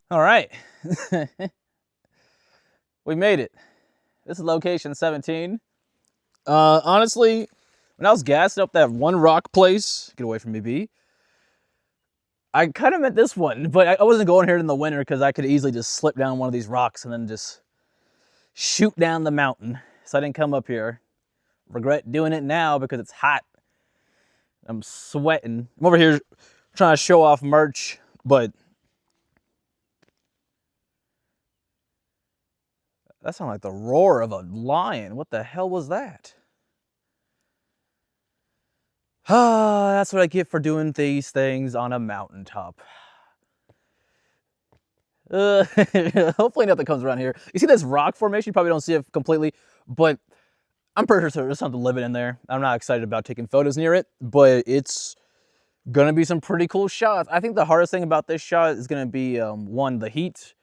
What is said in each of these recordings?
All right. We made it. This is location 17. Honestly, when I was gassing up that one rock place, get away from me, B, I kind of meant this one, but I wasn't going here in the winter because I could easily just slip down one of these rocks and then just shoot down the mountain. So I didn't come up here. Regret doing it now because it's hot. I'm sweating. I'm over here trying to show off merch, but that sounded like the roar of a lion. What the hell was that? Ah, that's what I get for doing these things on a mountaintop. Hopefully nothing comes around here. You see this rock formation? You probably don't see it completely, but I'm pretty sure there's something living in there. I'm not excited about taking photos near it, but it's gonna be some pretty cool shots. I think the hardest thing about this shot is gonna be one, the heat.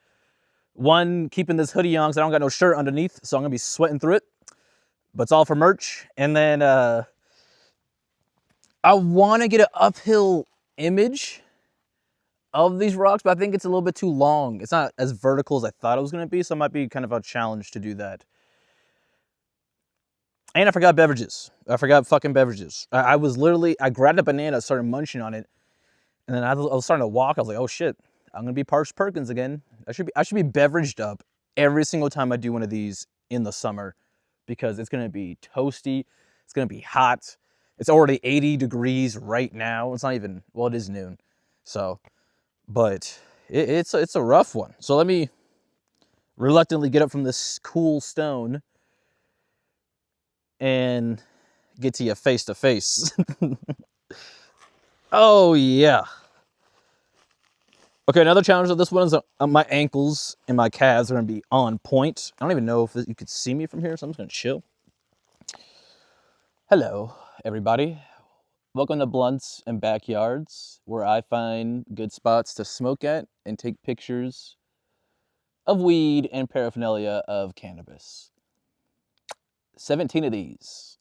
One, keeping this hoodie on because I don't got no shirt underneath, so I'm gonna be sweating through it. But it's all for merch. And then I want to get an uphill image of these rocks, but I think it's a little bit too long. It's not as vertical as I thought it was going to be, so it might be kind of a challenge to do that. And I forgot beverages. I forgot fucking beverages. I grabbed a banana, started munching on it, and then I was starting to walk. I was like, oh shit, I'm going to be Parched Perkins again. I should be beveraged up every single time I do one of these in the summer because it's going to be toasty. It's going to be hot. It's already 80 degrees right now. It's not even, well, it is noon. So, but it's a rough one. So let me reluctantly get up from this cool stone and get to you face to face. Oh, yeah. Okay, another challenge of this one is my ankles and my calves are going to be on point. I don't even know if you could see me from here, so I'm just going to chill. Hello, everybody. Welcome to Blunts and Backyards, where I find good spots to smoke at and take pictures of weed and paraphernalia of cannabis. 17 of these.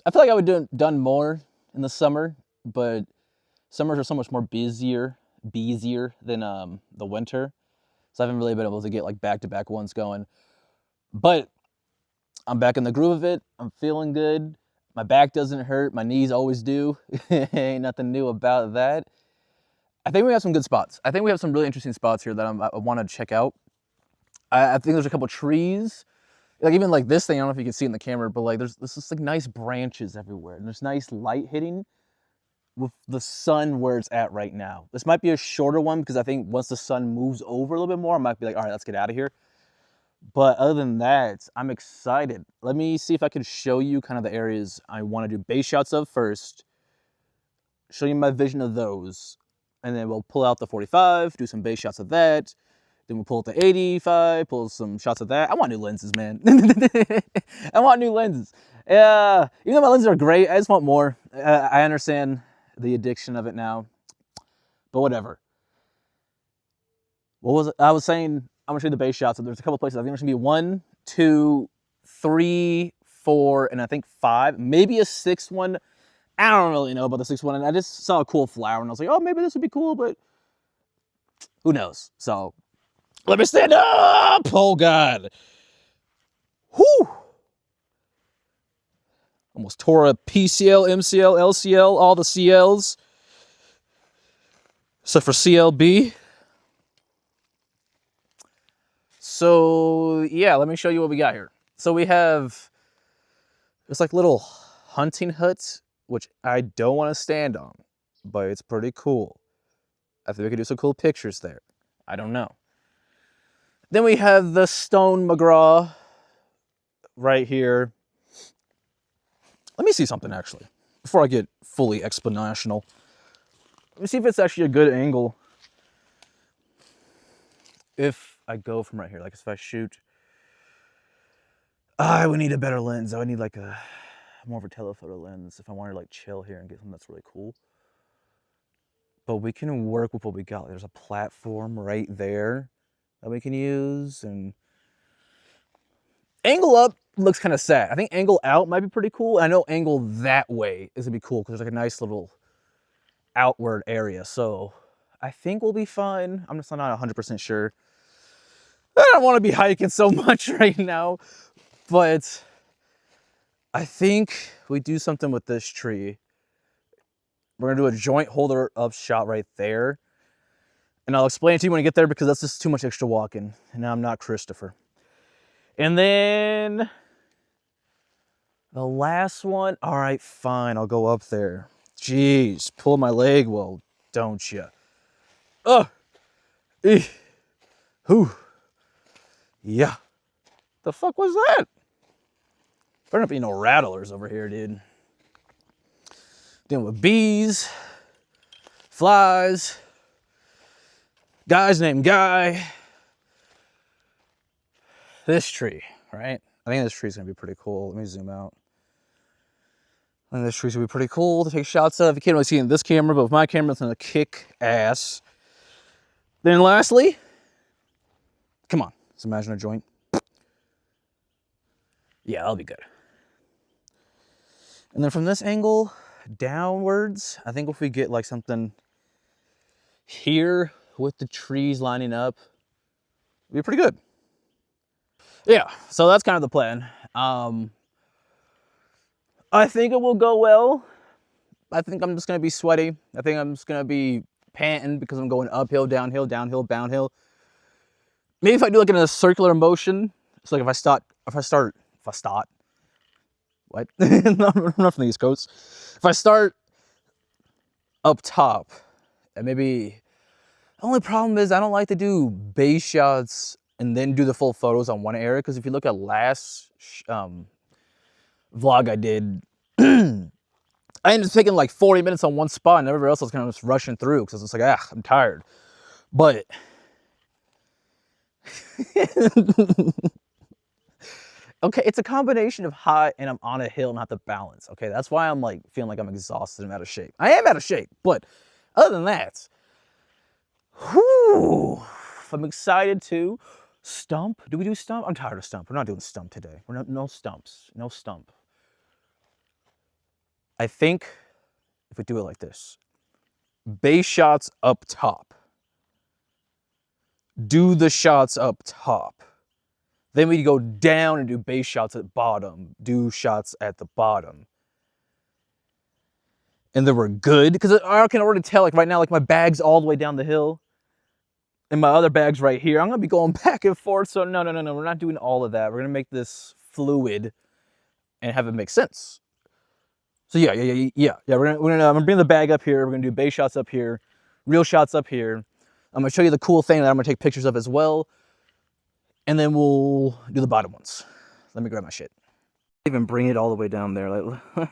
I feel like I would have done more in the summer, but summers are so much more busier than the winter. So I haven't really been able to get like back-to-back ones going. But I'm back in the groove of it. I'm feeling good. My back doesn't hurt. My knees always do. Ain't nothing new about that. I think we have some good spots. I think we have some really interesting spots here that I want to check out. I think there's a couple trees. Like even like this thing, I don't know if you can see in the camera, but like there's just like nice branches everywhere. And there's nice light hitting with the sun where it's at right now. This might be a shorter one because I think once the sun moves over a little bit more, I might be like, all right, let's get out of here. But other than that, I'm excited. Let me see if I can show you kind of the areas I want to do base shots of first. Show you my vision of those. And then we'll pull out the 45, do some base shots of that. Then we'll pull out the 85, pull some shots of that. I want new lenses, man. I want new lenses. Yeah, even though my lenses are great, I just want more. I understand the addiction of it now. But whatever. What was it? I was saying I'm gonna show you the base shots. So there's a couple places. I think there's gonna be 1, 2, 3, 4, and I think 5, maybe a 6th one. I don't really know about the 6th one. And I just saw a cool flower and I was like, oh, maybe this would be cool, but who knows? So let me stand up. Oh God. Whew. Almost tore a PCL, MCL, LCL, all the CLs. Except for CLB. So yeah, let me show you what we got here. So we have this like little hunting hut, which I don't want to stand on, but it's pretty cool. I think we could do some cool pictures there. I don't know. Then we have the Stone McGraw right here. Let me see something actually, before I get fully explanational. Let me see if it's actually a good angle. If I go from right here, like if I shoot, I would need a better lens. I would need like a more of a telephoto lens if I wanted to like chill here and get something that's really cool. But we can work with what we got. There's a platform right there that we can use, and angle up looks kind of sad. I think angle out might be pretty cool. I know angle that way is gonna be cool because there's like a nice little outward area. So I think we'll be fine. I'm just not 100% sure. I don't want to be hiking so much right now, but I think we do something with this tree. We're gonna do a joint holder up shot right there. And I'll explain it to you when I get there because that's just too much extra walking. And I'm not Christopher. And then the last one, all right, fine, I'll go up there. Jeez, pull my leg, well, don't you? Oh, whew, yeah. The fuck was that? Better not be no rattlers over here, dude. Dealing with bees, flies, guys named Guy. This tree, right? I think this tree's gonna be pretty cool. Let me zoom out. I think this tree's gonna be pretty cool to take shots of. You can't really see it in this camera, but with my camera, it's gonna kick ass. Then lastly, come on, let's imagine a joint. Yeah, that'll be good. And then from this angle, downwards, I think if we get like something here with the trees lining up, it'll be pretty good. Yeah, so that's kind of the plan. I think it will go well. I think I'm just gonna be sweaty. I think I'm just gonna be panting because I'm going uphill, downhill, downhill, downhill. Maybe if I do like in a circular motion, it's like if I start, what? I'm not from the East Coast. If I start up top, and maybe, the only problem is I don't like to do base shots and then do the full photos on one area, because if you look at last vlog I did, I ended up taking like 40 minutes on one spot and everywhere else I was kind of just rushing through because it's like, I'm tired. But okay, it's a combination of hot and I'm on a hill and have to balance. Okay, that's why I'm like feeling like I'm exhausted and out of shape. I am out of shape, but other than that, whew, I'm excited to stump. Do we do stump? I'm tired of stump. We're not doing stump today. We're not, no stumps, no stump. I think if we do it like this, base shots up top, do the shots up top. Then we go down and do base shots at the bottom, do shots at the bottom. And then we're good, because I can already tell, like right now, like my bag's all the way down the hill, and my other bag's right here. I'm gonna be going back and forth, so no, we're not doing all of that. We're gonna make this fluid and have it make sense. So yeah, we're gonna bring the bag up here, we're gonna do base shots up here, real shots up here. I'm gonna show you the cool thing that I'm gonna take pictures of as well. And then we'll do the bottom ones. Let me grab my shit. Even bring it all the way down there. Like,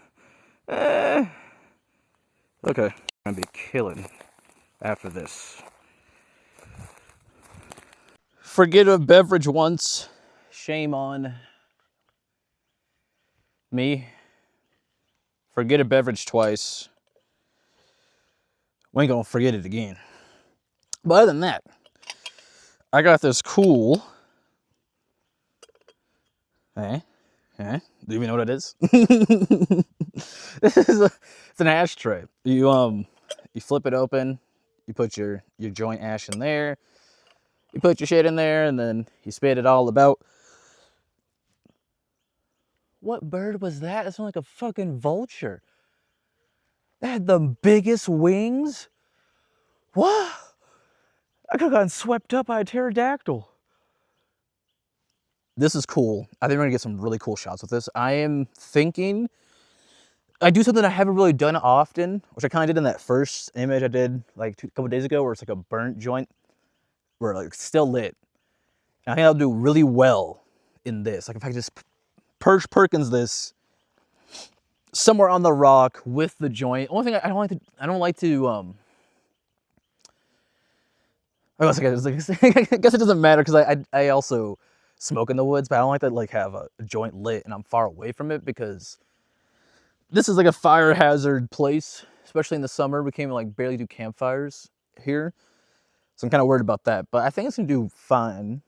okay, I'm gonna be killing after this. Forget a beverage once, shame on me. Forget a beverage twice, we ain't gonna forget it again. But other than that, I got this cool, do you even know what it is? It's an ashtray. You flip it open, you put your joint ash in there, you put your shit in there, and then you spit it all about. What bird was that? It sounded like a fucking vulture. That had the biggest wings. What? I could have gotten swept up by a pterodactyl. This is cool. I think we're gonna get some really cool shots with this. I am thinking, I do something I haven't really done often, which I kind of did in that first image I did like a couple days ago, where it's like a burnt joint, where like it's still lit. And I think I'll do really well in this. Like if I just Perkins this somewhere on the rock with the joint. Only thing I don't like to I guess it doesn't matter because I also smoke in the woods, but I don't like to like have a joint lit and I'm far away from it because this is like a fire hazard place, especially in the summer. We can't like barely do campfires here. So I'm kind of worried about that, but I think it's gonna do fine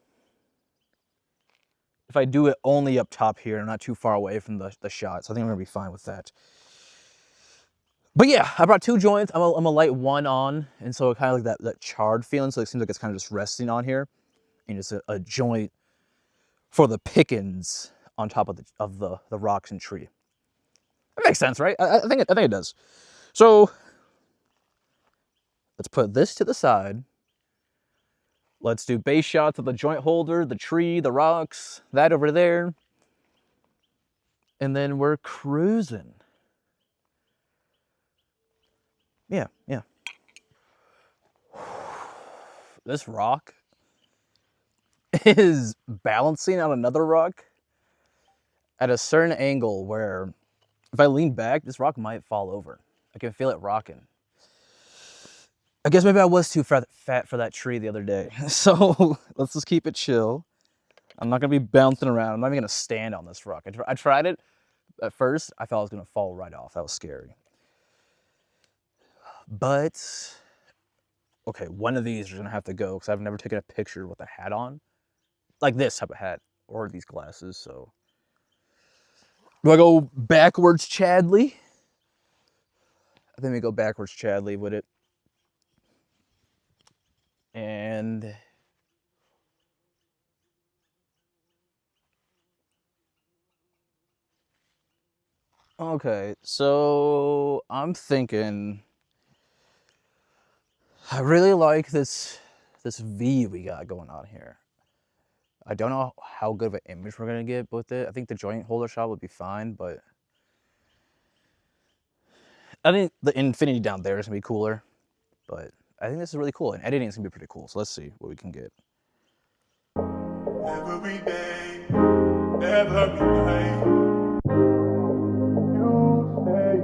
if I do it only up top here and not too far away from the shot. So I think I'm gonna be fine with that. But yeah, I brought 2 joints. I'm gonna light one on, and so it kind of like that charred feeling. So it seems like it's kind of just resting on here, and just a joint for the pickings on top of the rocks and tree. That makes sense, right? I think it does. So let's put this to the side. Let's do base shots of the joint holder, the tree, the rocks, that over there, and then we're cruising. Yeah. This rock is balancing on another rock at a certain angle where if I lean back, this rock might fall over. I can feel it rocking. I guess maybe I was too fat for that tree the other day. So let's just keep it chill. I'm not gonna be bouncing around. I'm not even gonna stand on this rock. I tried it at first. I thought I was gonna fall right off. That was scary. But, okay, one of these are gonna have to go because I've never taken a picture with a hat on. Like this type of hat or these glasses, so. Do I go backwards Chadley? I think we go backwards Chadley with it. And okay, so I'm thinking I really like this V we got going on here. I don't know how good of an image we're gonna get with it. I think the joint holder shot would be fine, but I think the infinity down there is gonna be cooler. But I think this is really cool, and editing is gonna be pretty cool. So let's see what we can get. Every day, every night, you stay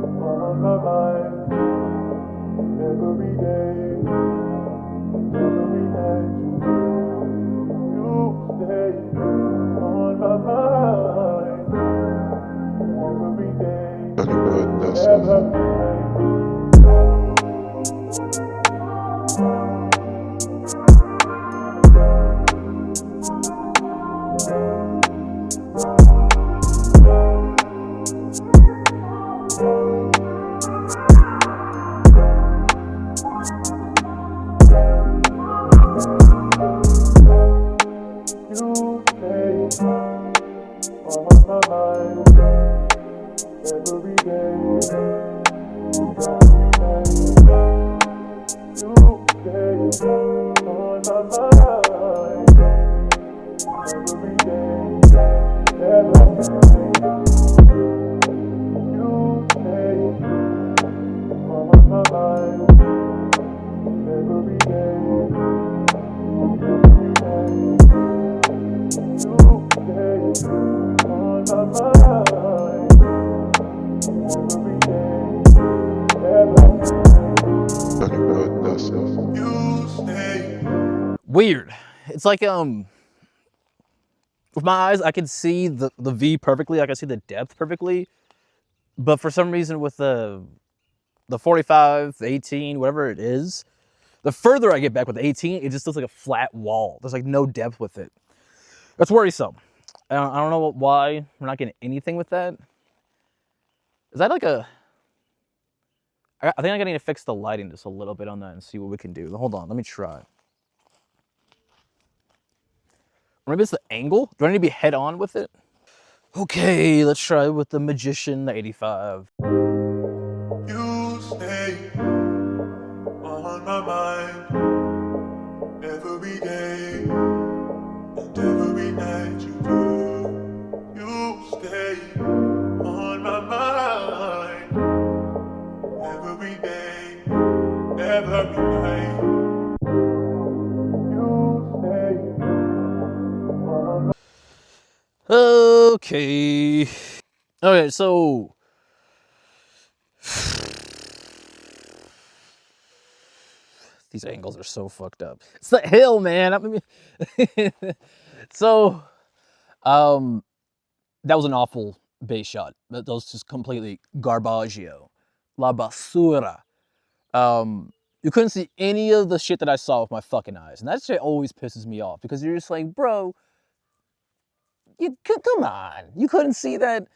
on my mind. Every day, every night, you stay on my mind. Every day, every night. Weird. It's like with my eyes I can see the V perfectly, I can see the depth perfectly, but for some reason with the 45, the 18, whatever it is, the further I get back with the 18, it just looks like a flat wall. There's like no depth with it. That's worrisome. I don't know why we're not getting anything with that. Is that like a... I think I'm gonna need to fix the lighting just a little bit on that and see what we can do. Hold on, let me try. Or maybe it's the angle? Do I need to be head on with it? Okay, let's try with the Magician, the 85. You stay on my mind every day and every night you do. You stay on my mind every day, every night. You stay Okay. Okay, so these angles are so fucked up. It's the hill, man. I mean, so that was an awful base shot. That was just completely garbaggio. La basura. You couldn't see any of the shit that I saw with my fucking eyes. And that shit always pisses me off because you're just like, bro, come on. You couldn't see that.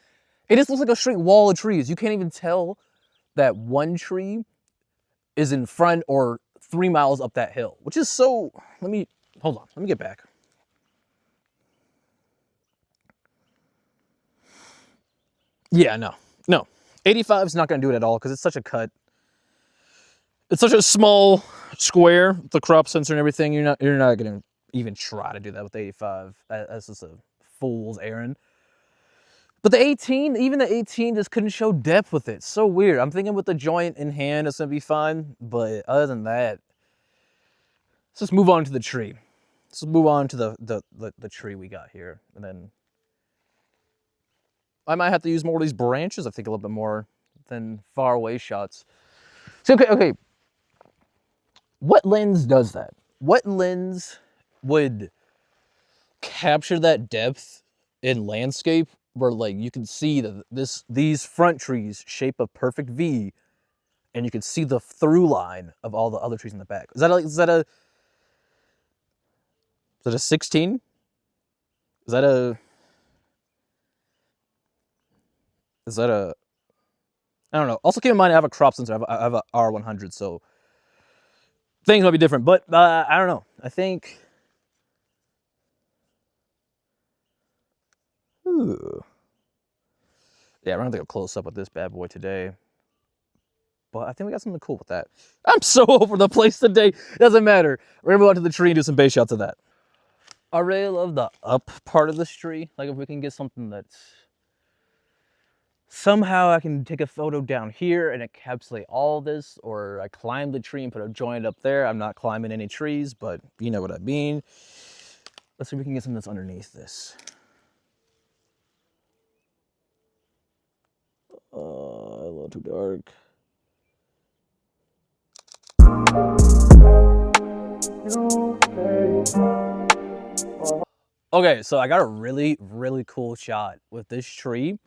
It just looks like a straight wall of trees. You can't even tell that one tree is in front or 3 miles up that hill, which is so, hold on, let me get back. Yeah, no. 85 is not gonna do it at all because it's such a cut. It's such a small square, the crop sensor and everything. You're not gonna even try to do that with the 85. That's just a fool's errand. But the 18, even the 18 just couldn't show depth with it. So weird. I'm thinking with the joint in hand, it's gonna be fine. But other than that, let's just move on to the tree. Let's move on to the tree we got here. And then I might have to use more of these branches, I think, a little bit more than far away shots. So, okay. What lens does that? What lens would capture that depth in landscape where like you can see that these front trees shape a perfect V and you can see the through line of all the other trees in the back? Is that a 16? Is that a I don't know. Also keep in mind I have a crop sensor. I have a R100, so things might be different. But I don't know. I think ooh. Yeah, we're gonna take a close up with this bad boy today. But I think we got something cool with that. I'm so over the place today. Doesn't matter. We're gonna go out to the tree and do some base shots of that. I really love the up part of this tree. Like if we can get something that's somehow I can take a photo down here and encapsulate all this, or I climb the tree and put a joint up there. I'm not climbing any trees, but you know what I mean. Let's see if we can get something that's underneath this. A little too dark. Okay, so I got a really, really cool shot with this tree.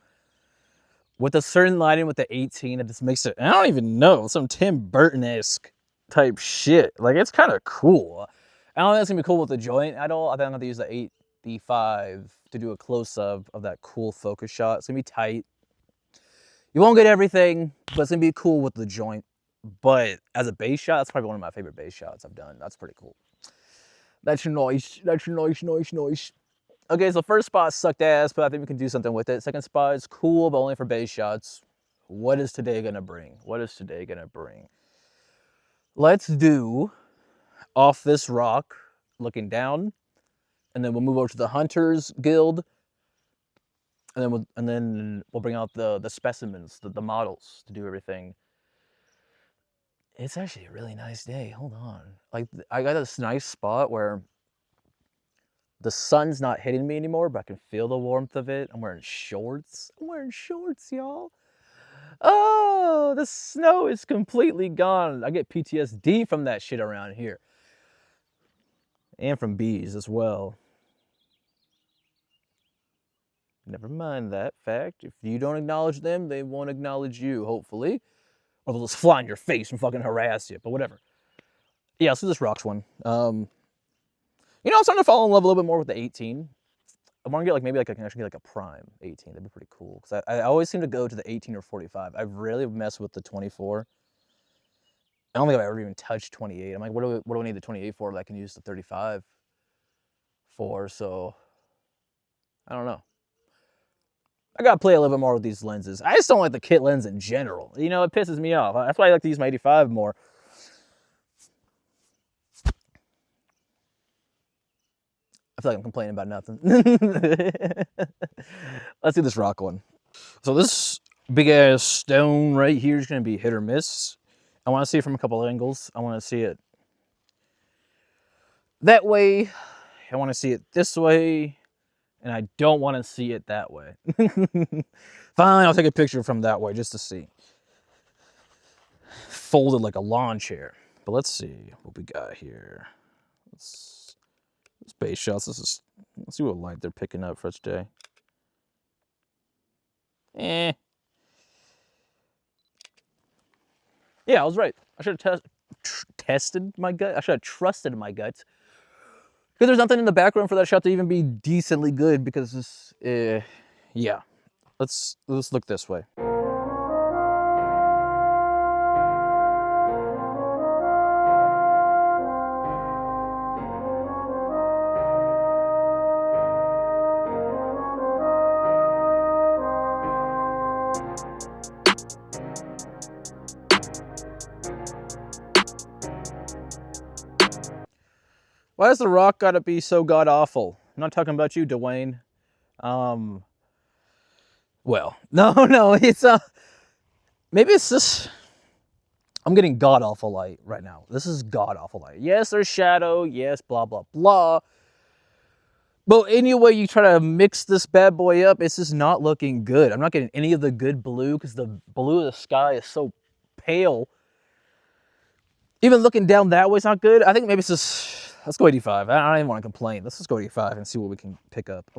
With a certain lighting with the 18, it just makes it, I don't even know, some Tim Burton-esque type shit. Like, it's kind of cool. I don't think it's going to be cool with the joint at all. I think I'm going to use the 85 to do a close-up of that cool focus shot. It's going to be tight. You won't get everything, but it's going to be cool with the joint. But as a base shot, that's probably one of my favorite base shots I've done. That's pretty cool. That's nice. That's nice. Okay, so first spot sucked ass, but I think we can do something with it. Second spot is cool, but only for base shots. What is today gonna bring? Let's do off this rock, looking down, and then we'll move over to the Hunters Guild, and then we'll bring out the specimens, the models to do everything. It's actually a really nice day. Hold on, like I got this nice spot where the sun's not hitting me anymore, but I can feel the warmth of it. I'm wearing shorts. Y'all. Oh, the snow is completely gone. I get PTSD from that shit around here. And from bees as well. Never mind that fact. If you don't acknowledge them, they won't acknowledge you, hopefully. Or they'll just fly in your face and fucking harass you, but whatever. Yeah, let's do this rocks one. You know, I'm starting to fall in love a little bit more with the 18. I want to get like maybe like I can actually get like a prime 18. That'd be pretty cool. Because I always seem to go to the 18 or 45. I've really messed with the 24. I don't think I've ever even touched 28. I'm like, what do I need the 28 for that I can use the 35 for? So I don't know. I gotta play a little bit more with these lenses. I just don't like the kit lens in general. You know, it pisses me off. That's why I like to use my 85 more. I feel like I'm complaining about nothing. Let's do this rock one. So this big ass stone right here is gonna be hit or miss. I want to see it from a couple of angles. I want to see it that way. I want to see it this way. and I don't want to see it that way. Fine, I'll take a picture from that way just to see. Folded like a lawn chair. But let's see what we got here. Let's base shots. Let's see what light they're picking up for each day. Yeah, I was right. I should have tested my gut. I should have trusted my gut. Because there's nothing in the background for that shot to even be decently good. Because this, yeah. Let's look this way. Why has the rock got to be so god awful? I'm not talking about you, Dwayne. Well, no, it's maybe it's this. I'm getting god awful light right now. This is god awful light. Yes, there's shadow. Yes, blah blah blah. But anyway, you try to mix this bad boy up, it's just not looking good. I'm not getting any of the good blue because the blue of the sky is so pale. Even looking down that way is not good. I think maybe it's just, let's go 85. I don't even want to complain. Let's just go 85 and see what we can pick up.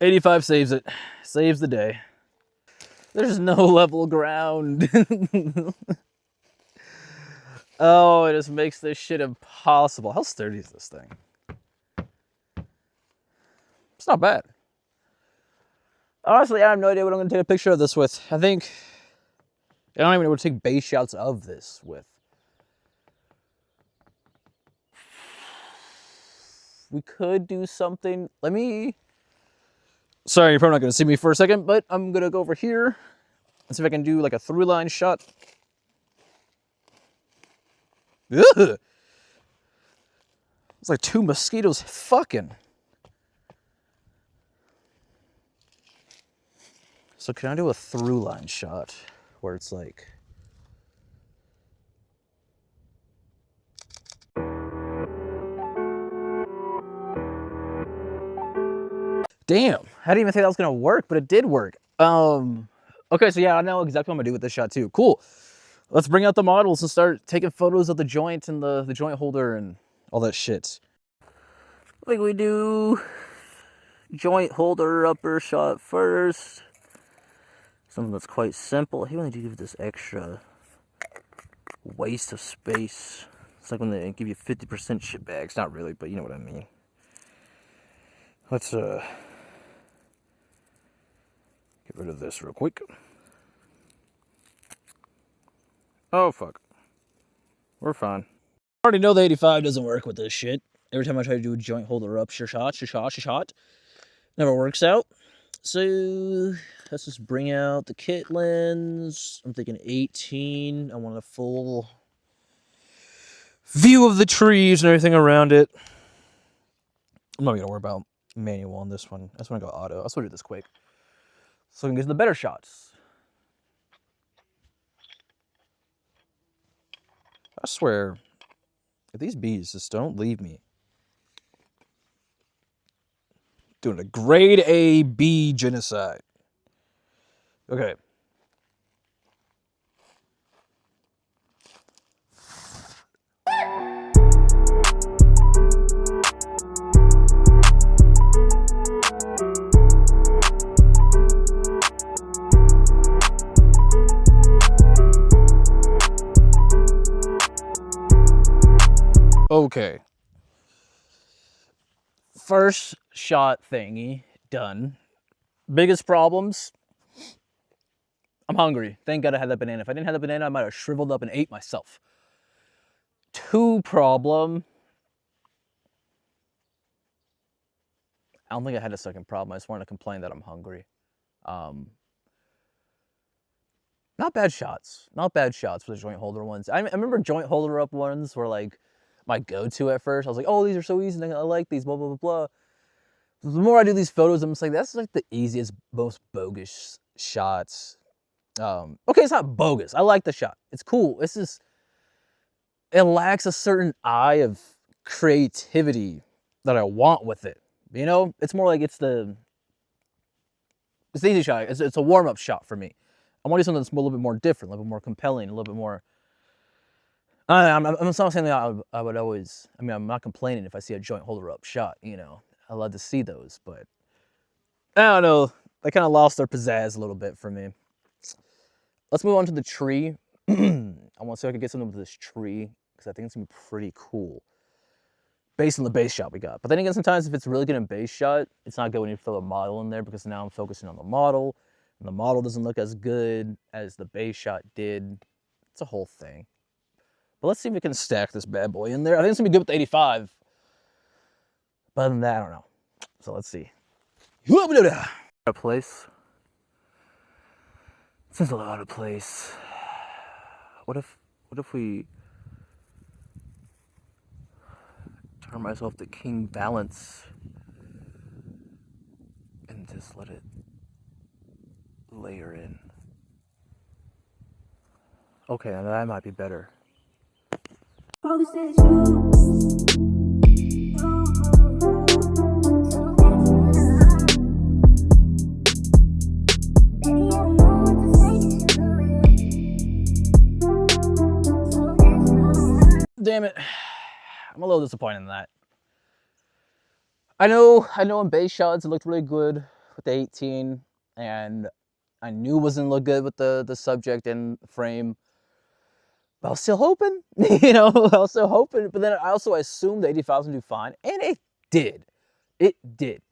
85 saves it. Saves the day. There's no level ground. Oh, it just makes this shit impossible. How sturdy is this thing? It's not bad. Honestly, I have no idea what I'm going to take a picture of this with. I don't even know what to take base shots of this with. We could do something. Sorry, you're probably not going to see me for a second, but I'm going to go over here and see if I can do like a through line shot. Ugh. It's like two mosquitoes fucking. So can I do a through line shot where it's like... Damn, I didn't even think that was gonna work, but it did work. Okay, so yeah, I know exactly what I'm gonna do with this shot too. Cool. Let's bring out the models and start taking photos of the joint and the joint holder and all that shit. I think we do joint holder upper shot first. Something that's quite simple. I hate when they give this extra waste of space. It's like when they give you 50% shit bags. Not really, but you know what I mean. Let's get rid of this real quick. Oh, fuck. We're fine. I already know the 85 doesn't work with this shit. Every time I try to do a joint holder up, shot, never works out. So let's just bring out the kit lens. I'm thinking 18. I want a full view of the trees and everything around it. I'm not gonna worry about manual on this one. I just want to go auto. I'll do this quick so I can get the better shots. I swear, if these bees just don't leave me. Doing a grade A bee genocide. Okay. Okay. First shot thingy done. Biggest problems. I'm hungry. Thank God I had that banana. If I didn't have the banana, I might have shriveled up and ate myself. 2 problem. I don't think I had a second problem. I just wanted to complain that I'm hungry. Not bad shots. Not bad shots for the joint holder ones. I remember joint holder up ones were like my go-to at first. I was like, oh, these are so easy. I like these, blah, blah, blah, blah. The more I do these photos, I'm just like, that's like the easiest, most bogus shots Okay, it's not bogus. I like the shot. It's cool. It's just, it lacks a certain eye of creativity that I want with it. You know, it's more like it's the easy shot. It's a warm up shot for me. I want to do something that's a little bit more different, a little bit more compelling, a little bit more. I'm not saying that I would always. I mean, I'm not complaining if I see a joint holder up shot. You know, I love to see those, but I don't know. They kind of lost their pizzazz a little bit for me. Let's move on to the tree. I want to see if I can get something with this tree because I think it's gonna be pretty cool based on the base shot we got. But then again, sometimes if it's really good in base shot, it's not good when you throw a model in there because now I'm focusing on the model and the model doesn't look as good as the base shot did. It's a whole thing. But let's see if we can stack this bad boy in there. I think it's gonna be good with the 85. But other than that, I don't know. So let's see. A place. Seems a lot out of place. What if we turn myself to king balance and just let it layer in? Okay, now that might be better. Damn it. I'm a little disappointed in that. I know in base shots it looked really good with the 18, and I knew it wasn't look good with the subject and frame. But I was still hoping, you know, I was still hoping. But then I also assumed the 85 was gonna do fine, and it did. It did.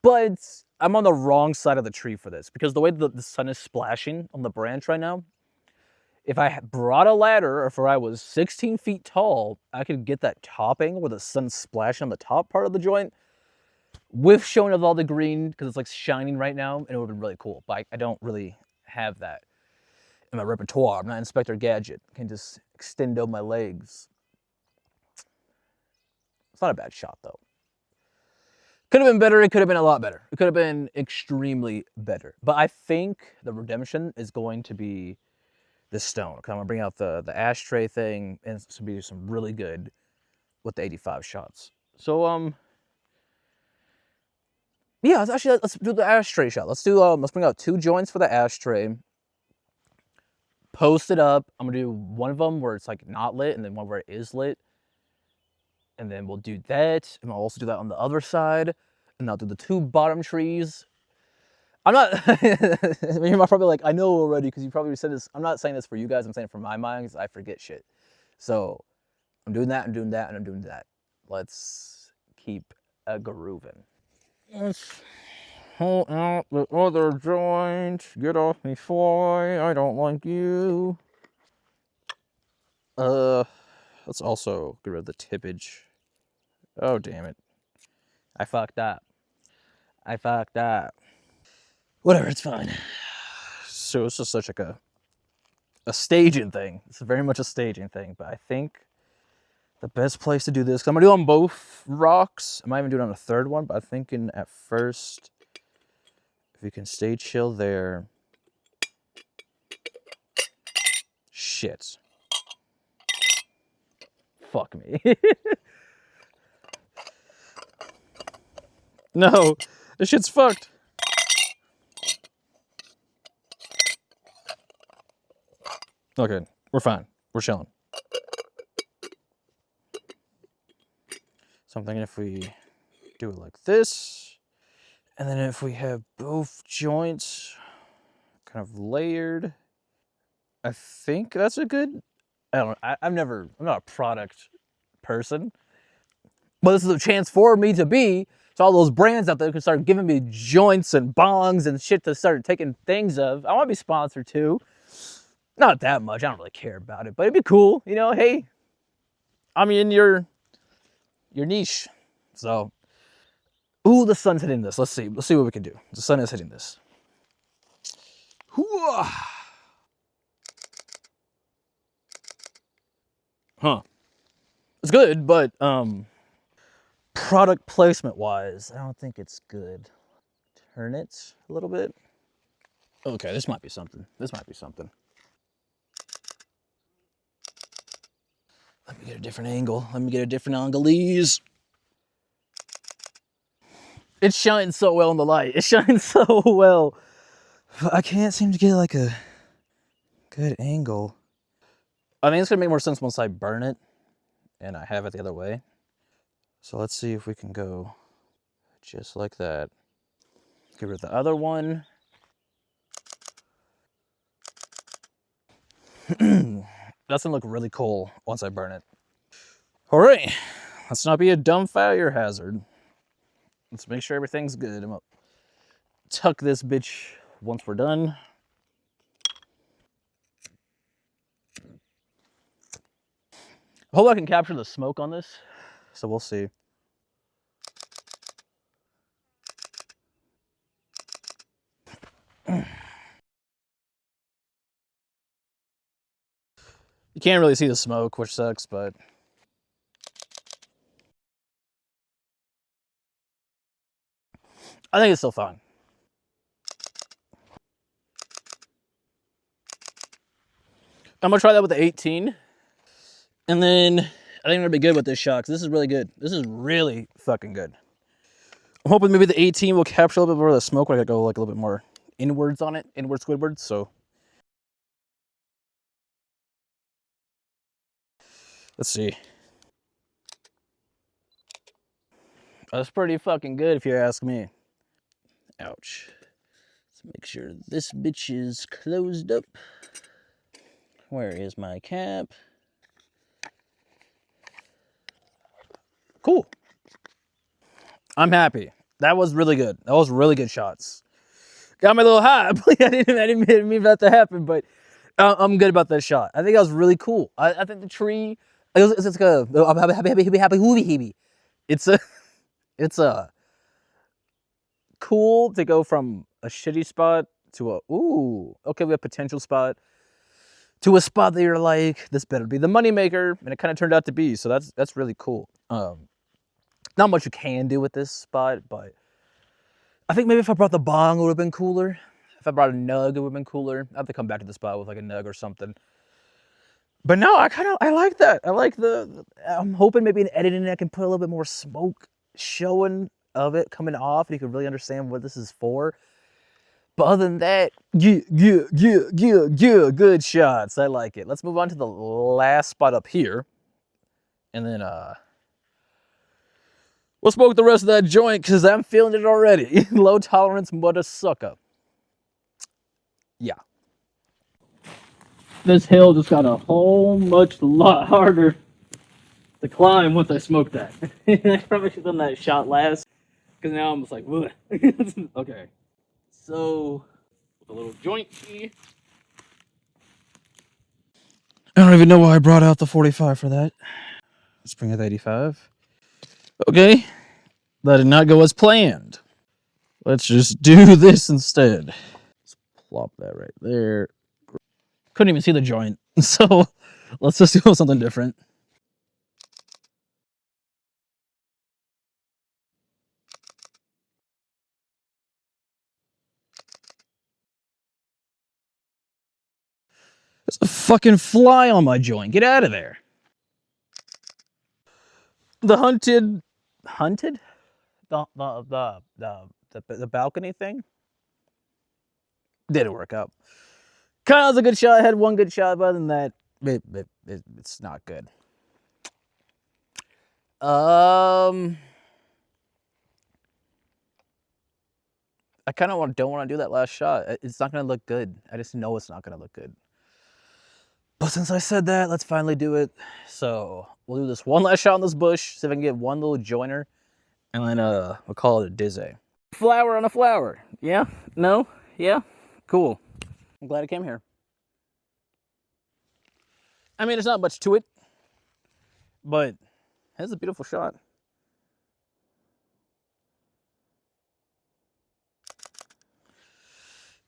But I'm on the wrong side of the tree for this because the way the sun is splashing on the branch right now, if I brought a ladder or if I was 16 feet tall, I could get that top angle where the sun's splashing on the top part of the joint with showing of all the green because it's like shining right now, and it would have been really cool. But I don't really have that in my repertoire. I'm not Inspector Gadget. I can just extend out my legs. It's not a bad shot though. Could have been better. It could have been a lot better. It could have been extremely better. But I think the redemption is going to be this stone. I'm gonna bring out the ashtray thing, and it's gonna be some really good with the 85 shots. So yeah, let's do the ashtray shot. Let's bring out 2 joints for the ashtray. Post it up. I'm gonna do one of them where it's like not lit, and then one where it is lit. And then we'll do that, and I'll also do that on the other side, and I'll do the 2 bottom trees. I'm not, you're probably like, I know already, because you probably said this. I'm not saying this for you guys, I'm saying it for my mind, because I forget shit. So, I'm doing that, I'm doing that, and I'm doing that. Let's keep a grooving. Let's pull out the other joint. Get off me, fly. I don't like you. Let's also get rid of the tippage. Oh, damn it. I fucked up. Whatever, it's fine. So it's just such like a staging thing. It's very much a staging thing, but I think the best place to do this, because I'm gonna do it on both rocks. I might even do it on a third one, but I'm thinking at first, if you can stay chill there. Shit. Fuck me. No, this shit's fucked. Okay, we're fine. We're chilling. So I'm thinking if we do it like this, and then if we have both joints kind of layered, I think that's a good, I don't know, I'm not a product person, but this is a chance for me to be, so all those brands out there can start giving me joints and bongs and shit to start taking things of. I want to be sponsored too. Not that much, I don't really care about it, but it'd be cool, you know, hey, I'm in your niche. So, ooh, the sun's hitting this. Let's see what we can do. The sun is hitting this. Huh. It's good, but product placement wise, I don't think it's good. Turn it a little bit. Okay, this might be something. This might be something. Let me get a different angle. Let me get a different angleese. It shines so well in the light. It shines so well. But I can't seem to get like a good angle. I think it's gonna make more sense once I burn it and I have it the other way. So let's see if we can go just like that. Get rid of the other one. That's gonna look really cool once I burn it. All right, let's not be a dumb fire hazard. Let's make sure everything's good. I'm gonna tuck this bitch once we're done. I hope I can capture the smoke on this, so we'll see. You can't really see the smoke, which sucks, but I think it's still fine. I'm gonna try that with the 18. And then I think I'm gonna be good with this shot, because this is really good. This is really fucking good. I'm hoping maybe the 18 will capture a little bit more of the smoke when I go like a little bit more inwards on it, inward squidwards, so. Let's see. That's pretty fucking good if you ask me. Ouch. Let's make sure this bitch is closed up. Where is my cap? Cool. I'm happy. That was really good. That was really good shots. Got me a little high. I didn't mean that to happen, but I'm good about that shot. I think that was really cool. I think the tree, it's like a, it's a cool to go from a shitty spot to a, ooh, okay, we have potential spot, to a spot that you're like, this better be the moneymaker, and it kind of turned out to be, so that's really cool. Not much you can do with this spot, but I think maybe if I brought the bong, it would have been cooler. If I brought a nug, it would have been cooler. I have to come back to the spot with like a nug or something. But no, I like that. I like I'm hoping maybe in editing I can put a little bit more smoke showing of it coming off, and you can really understand what this is for. But other than that, good shots. I like it. Let's move on to the last spot up here. And then we'll smoke the rest of that joint because I'm feeling it already. Low tolerance mudda sucker. Yeah. This hill just got a whole lot harder to climb once I smoked that. I probably should have done that shot last, because now I'm just like, okay. So, with a little joint key. I don't even know why I brought out the 45 for that. Let's bring it 85. Okay. That did not go as planned. Let's just do this instead. Let's plop that right there. Couldn't even see the joint. So let's just do something different. There's a fucking fly on my joint. Get out of there. The hunted? The balcony thing didn't work out. Kind of was a good shot. I had one good shot, but other than that, it's not good. I kind of don't want to do that last shot. It's not going to look good. I just know it's not going to look good. But since I said that, let's finally do it. So we'll do this one last shot on this bush, see if I can get one little joiner, and then we'll call it a dizzy. Flower on a flower. Yeah? No? Yeah? Cool. I'm glad I came here. I mean, there's not much to it, but it's a beautiful shot.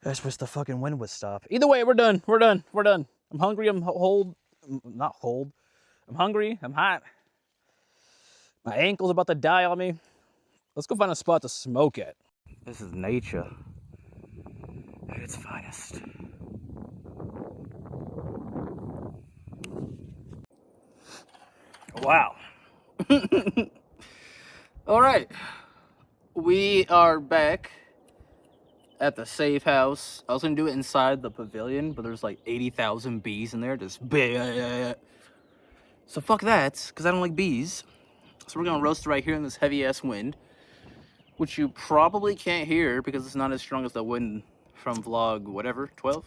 I just wish the fucking wind would stop. Either way, we're done. We're done. We're done. I'm hungry. I'm not hold. I'm hungry. I'm hot. My ankle's about to die on me. Let's go find a spot to smoke at. This is nature. at its finest. Wow. All right. We are back at the safe house. I was gonna do it inside the pavilion, but there's like 80,000 bees in there. Just so fuck that, because I don't like bees. So we're gonna roast right here in this heavy ass wind, which you probably can't hear because it's not as strong as the wind from vlog whatever 12.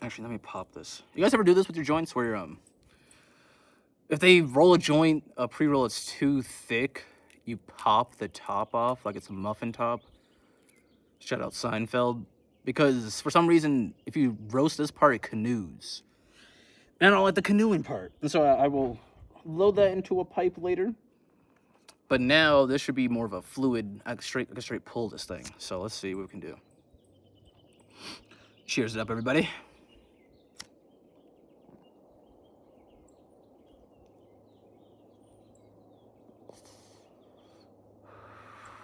Actually, let me pop this. You guys ever do this with your joints where if they roll a joint, a pre-roll, it's too thick, you pop the top off like it's a muffin top? Shout out Seinfeld. Because for some reason, if you roast this part, it canoes. And I don't like the canoeing part. And so I will load that into a pipe later. But now this should be more of a fluid, I can straight pull this thing. So let's see what we can do. Cheers it up, everybody.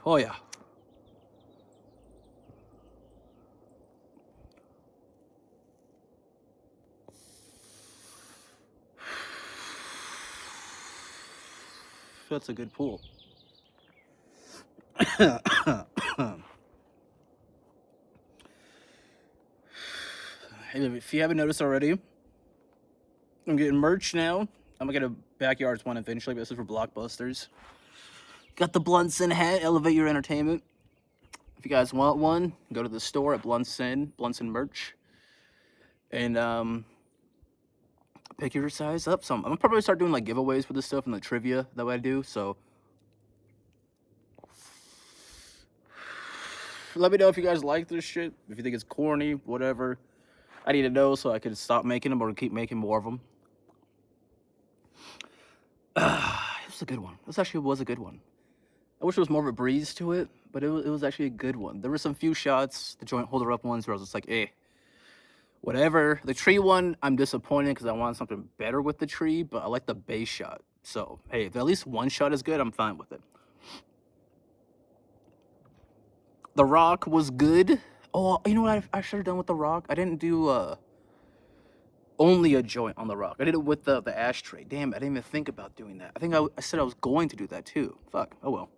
Oh yeah. That's a good pull. If you haven't noticed already, I'm getting merch now. I'm gonna get a Backyards one eventually, but this is for Blockbusters. Got the Blunts-In hat, elevate your entertainment. If you guys want one, go to the store at Blunts-In merch, and pick your size up. So I'm gonna probably start doing like giveaways for this stuff and the trivia that I do. So let me know if you guys like this shit. If you think it's corny, whatever. I need to know so I can stop making them or keep making more of them. It was a good one. This actually was a good one. I wish there was more of a breeze to it, but it was actually a good one. There were some few shots, the joint holder up ones, where I was just like, eh, whatever. The tree one, I'm disappointed because I wanted something better with the tree, but I like the base shot. So, hey, if at least one shot is good, I'm fine with it. The Rock was good. Oh, you know what I should have done with The Rock? I didn't do only a joint on The Rock. I did it with the ashtray. Damn, I didn't even think about doing that. I think I said I was going to do that too. Fuck, oh well.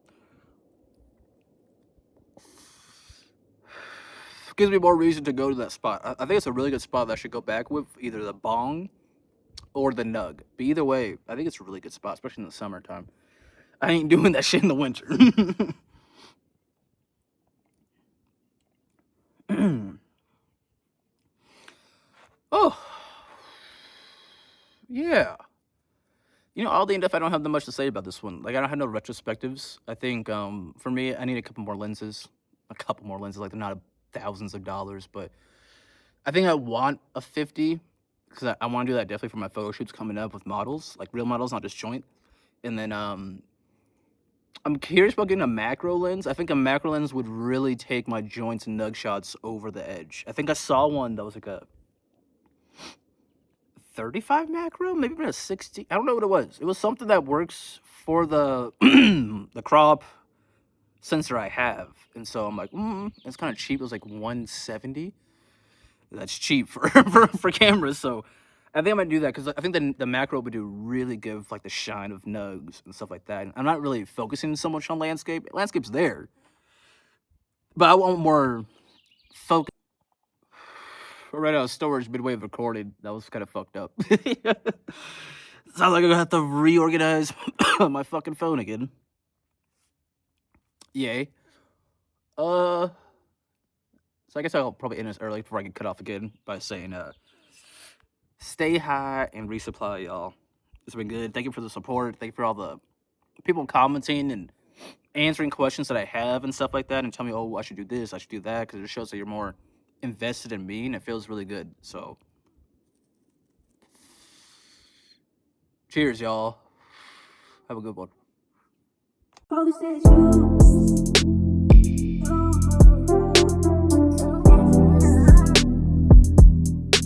Gives me more reason to go to that spot. I think it's a really good spot that I should go back with, either the bong or the nug. But either way, I think it's a really good spot, especially in the summertime. I ain't doing that shit in the winter. Oh, yeah. You know, oddly enough, I don't have that much to say about this one. Like, I don't have no retrospectives. I think, for me, I need a couple more lenses. Like, they're not thousands of dollars, but I think I want a 50, because I want to do that definitely for my photo shoots coming up with models, like real models, not just joint. And then, I'm curious about getting a macro lens. I think a macro lens would really take my joints and nug shots over the edge. I think I saw one that was like a 35 macro, maybe even a 60. I don't know what it was. It was something that works for the the crop sensor I have, and so I'm like, it's kind of cheap. It was like 170. That's cheap for for cameras. So I think I might do that because I think the macro would do really give like the shine of nugs and stuff like that. And I'm not really focusing so much on landscape. Landscape's there, but I want more focus. Right out of storage midway of recording. That was kind of fucked up. Sounds like I'm gonna have to reorganize my fucking phone again. Yay. So I guess I'll probably end this early before I get cut off again by saying, stay high and resupply, y'all. It's been good. Thank you for the support. Thank you for all the people commenting and answering questions that I have and stuff like that, and tell me, oh, I should do this, I should do that, because it shows that you're more invested in me, and it feels really good. So cheers, y'all. Have a good one.